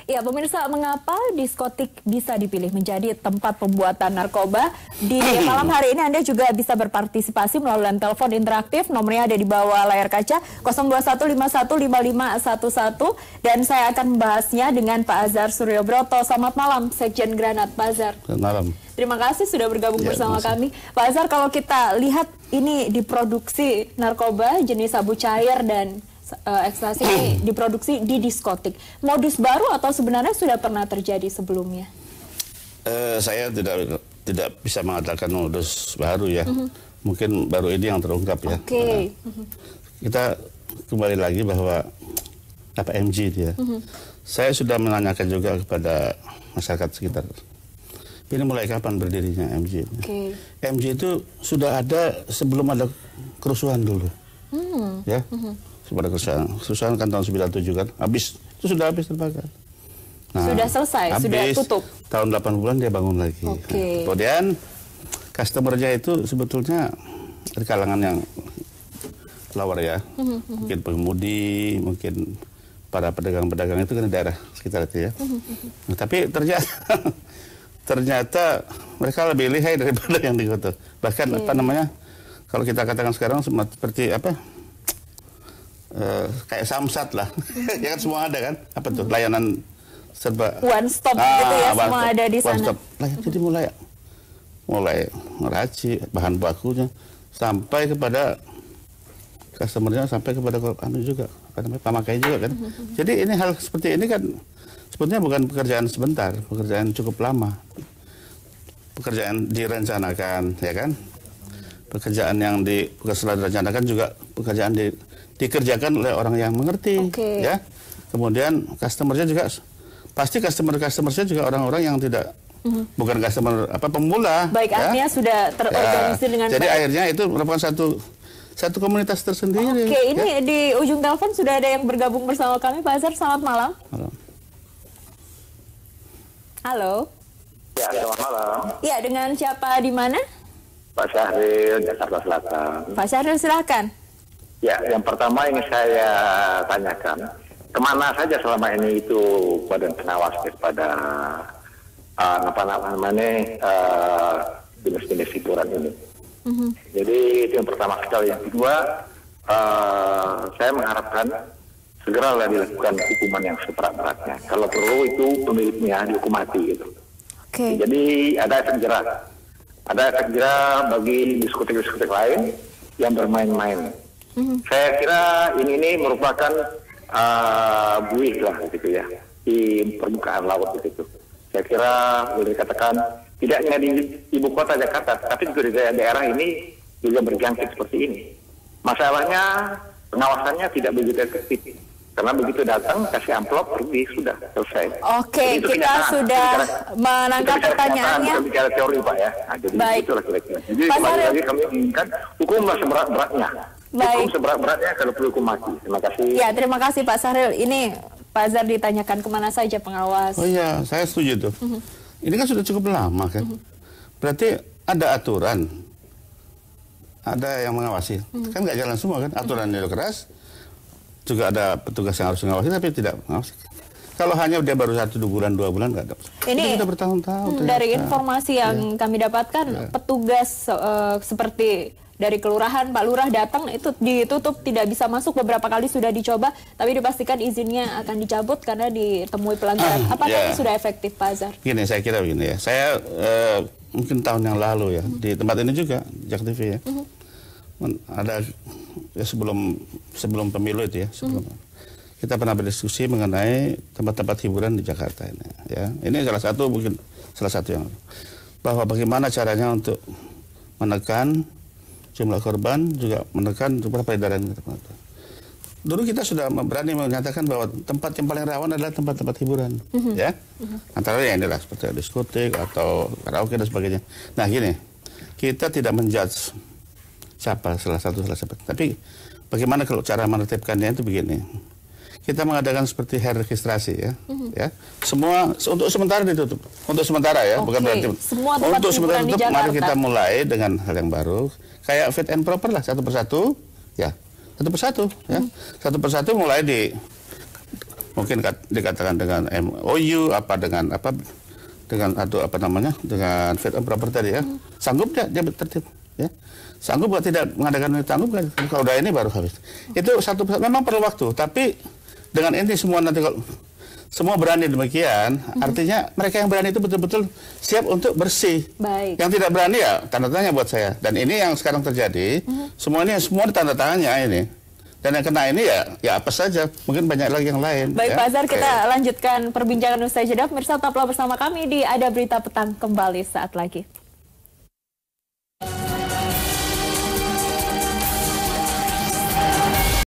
Ya, pemirsa, mengapa diskotik bisa dipilih menjadi tempat pembuatan narkoba? Di malam hari ini Anda juga bisa berpartisipasi melalui telepon interaktif. Nomornya ada di bawah layar kaca 0215155511 dan saya akan membahasnya dengan Pak Azhar Suryobroto. Selamat malam, Sekjen Granat, Pak Azhar. Selamat malam. Terima kasih sudah bergabung bersama kami. Pak Azhar, kalau kita lihat ini diproduksi narkoba jenis sabu cair dan ekstasi ini diproduksi di diskotik. Modus baru atau sebenarnya sudah pernah terjadi sebelumnya? Saya tidak bisa mengatakan modus baru ya. Mungkin baru ini yang terungkap ya. Oke. Kita kembali lagi bahwa apa MG itu ya. Saya sudah menanyakan juga kepada masyarakat sekitar. Ini mulai kapan berdirinya MG? MG itu sudah ada sebelum ada kerusuhan dulu. Ya. Pada kerusuhan kan tahun 97 kan, habis, itu sudah habis terbakar. Nah, sudah selesai, habis, sudah tutup. Tahun 80-an dia bangun lagi. Nah, kemudian customer-nya itu sebetulnya dari kalangan yang lower ya, mungkin pengemudi, mungkin para pedagang-pedagang itu kan di daerah sekitar itu ya. Nah, tapi ternyata mereka lebih lihai daripada yang di kota. Bahkan apa namanya, kalau kita katakan sekarang seperti apa? Kayak Samsat lah, ya kan semua ada kan, apa tuh layanan serba one stop gitu ya, semua ada di sana. Jadi mulai meraci bahan bakunya sampai kepada customernya, sampai kepada juga, pemakai juga kan. Jadi ini hal seperti ini kan sebetulnya bukan pekerjaan sebentar, pekerjaan cukup lama, pekerjaan direncanakan, ya kan. Pekerjaan yang setelah direncanakan juga pekerjaan dikerjakan oleh orang yang mengerti, ya. Kemudian customer-nya juga pasti customer-nya juga orang-orang yang tidak bukan customer pemula. Baik, ya. artinya sudah terorganisir dengan jadi baik. akhirnya itu merupakan satu komunitas tersendiri. Ini ya. Di ujung telepon sudah ada yang bergabung bersama kami, Pak Azhar. Selamat malam. Malam. Halo. Ya, selamat malam. Ya, dengan siapa di mana? Pak Syahril, Jakarta Selatan. Pak Syahril, silakan. Ya, yang pertama ini saya tanyakan, kemana saja selama ini itu badan pengawas daripada jenis-jenis hiburan ini. Jadi itu yang pertama sekali. Yang kedua, saya mengharapkan segera dilakukan hukuman yang seberat-beratnya. Kalau perlu itu pemiliknya dihukum mati gitu. Jadi ada efek jerah. Ada efek jerah bagi diskotik-diskotik lain yang bermain-main. Saya kira ini merupakan buih lah gitu ya di permukaan laut gitu. Saya kira boleh dikatakan tidak hanya di ibu kota Jakarta, tapi juga di daerah ini juga berjangkit seperti ini. Masalahnya pengawasannya tidak begitu efektif. Karena begitu datang, kasih amplop, pergi, sudah selesai. Oke, kita sudah menangkap pertanyaannya. Kita bicara teori, Pak ya. Nah, jadi itulah kira-kira. Jadi kembali lagi kami inginkan hukum seberat-beratnya. Hukum seberat-beratnya kalau perlu hukum mati. Terima kasih. Ya, terima kasih Pak Syahril. Ini Pak Azhar ditanyakan kemana saja pengawas. Oh iya, saya setuju tuh. Ini kan sudah cukup lama kan. Berarti ada aturan. Ada yang mengawasi. Kan nggak jalan semua kan. Aturannya keras. Juga ada petugas yang harus mengawasi, tapi tidak mengawasi. Kalau hanya dia baru 1-2 bulan, 2 bulan nggak ada. Ini sudah bertahun-tahun. Dari informasi yang kami dapatkan, petugas seperti dari kelurahan, Pak Lurah datang itu ditutup, tidak bisa masuk, beberapa kali sudah dicoba, tapi dipastikan izinnya akan dicabut karena ditemui pelanggaran. Apakah ini sudah efektif, Pak Azhar? Gini, saya kira begini ya. Saya mungkin tahun yang lalu ya di tempat ini juga, Jak TV ya. Ada ya sebelum pemilu itu ya, kita pernah berdiskusi mengenai tempat-tempat hiburan di Jakarta ini ya. Ini salah satu yang bahwa bagaimana caranya untuk menekan jumlah korban, juga menekan jumlah peredaran. Dulu kita sudah berani menyatakan bahwa tempat yang paling rawan adalah tempat-tempat hiburan ya. Antara yang inilah seperti diskotik atau karaoke dan sebagainya. Nah gini, kita tidak menjudge siapa salah satu. Tapi bagaimana kalau cara menertibkannya itu begini. Kita mengadakan seperti hair registrasi ya. Ya. Semua untuk sementara ditutup. Untuk sementara ya, bukan berarti. Untuk sementara ditutup, mari kita mulai dengan hal yang baru. Kayak fit and proper lah, satu persatu ya. Satu persatu ya. Satu persatu mulai mungkin dikatakan dengan MOU dengan fit and proper tadi ya. Sanggup dia tertib ya. Sanggup nggak tidak mengadakan tanggup kan? Kalau udah ini baru habis. Itu satu memang perlu waktu, tapi dengan ini semua nanti kalau semua berani demikian, artinya mereka yang berani itu betul-betul siap untuk bersih. Baik. Yang tidak berani ya tanda tanya buat saya. Dan ini yang sekarang terjadi, semua tanda tanya ini. Dan yang kena ini ya apa saja, mungkin banyak lagi yang lain. Baik ya. Pak Azhar, kita lanjutkan perbincangan usai jeda. Pemirsa, tetaplah bersama kami di Ada Berita Petang kembali saat lagi.